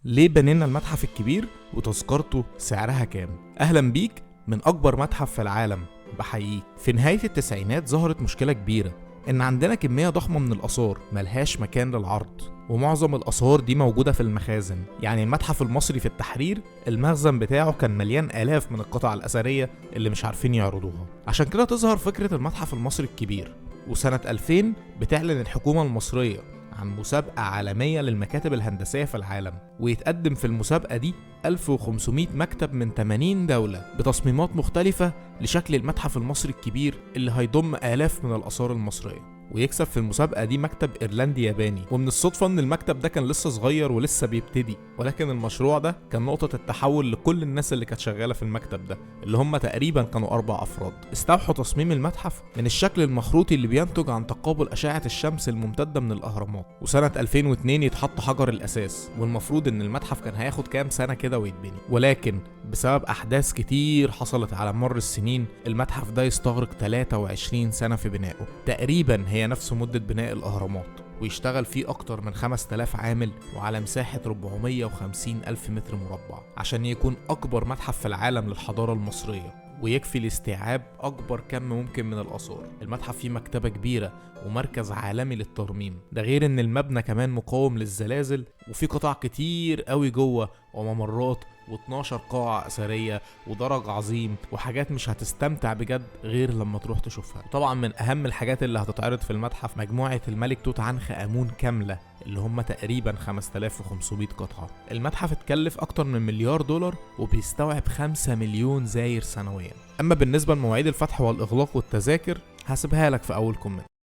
ليه بنينا المتحف الكبير وتذكرته سعرها كام؟ أهلا بيك من أكبر متحف في العالم، بحييك. في نهاية التسعينات ظهرت مشكلة كبيرة، إن عندنا كمية ضخمة من الآثار ملهاش مكان للعرض، ومعظم الآثار دي موجودة في المخازن. يعني المتحف المصري في التحرير المخزن بتاعه كان مليان آلاف من القطع الأثرية اللي مش عارفين يعرضوها. عشان كده تظهر فكرة المتحف المصري الكبير، وسنة 2000 بتعلن الحكومة المصرية عن مسابقة عالمية للمكاتب الهندسية في العالم، ويتقدم في المسابقة دي 1500 مكتب من 80 دولة بتصميمات مختلفة لشكل المتحف المصري الكبير اللي هيضم آلاف من الآثار المصرية. ويكسب في المسابقة دي مكتب إيرلندي ياباني، ومن الصدفة إن المكتب ده كان لسه صغير ولسه بيبتدي، ولكن المشروع ده كان نقطة التحول لكل الناس اللي كانت شغالة في المكتب ده، اللي هم تقريبا كانوا 4 أفراد. استوحوا تصميم المتحف من الشكل المخروطي اللي بينتج عن تقابل أشعة الشمس الممتدة من الأهرامات. وسنة 2002 يتحط حجر الأساس، والمفروض إن المتحف كان هياخد كام سنة كده ويتبني، ولكن بسبب أحداث كتير حصلت على مر السنين المتحف ده يستغرق 23 سنة في بنائه، تقريبا هي نفس مدة بناء الأهرامات، ويشتغل فيه أكتر من 5000 عامل وعلى مساحة 450 ألف متر مربع، عشان يكون أكبر متحف في العالم للحضارة المصرية، ويكفي لاستيعاب أكبر كم ممكن من الآثار. المتحف فيه مكتبة كبيرة ومركز عالمي للترميم، ده غير إن المبنى كمان مقاوم للزلازل، وفيه قطع كتير قوي جوه وممرات و12 قاعة أثرية ودرج عظيم وحاجات مش هتستمتع بجد غير لما تروح تشوفها. طبعا من أهم الحاجات اللي هتتعرض في المتحف مجموعة الملك توت عنخ آمون كاملة، اللي هم تقريبا 5500 قطعة. المتحف اتكلف أكتر من مليار دولار وبيستوعب 5 مليون زاير سنويا. أما بالنسبة لمواعيد الفتح والإغلاق والتذاكر هسيبها لك في أول كومنت.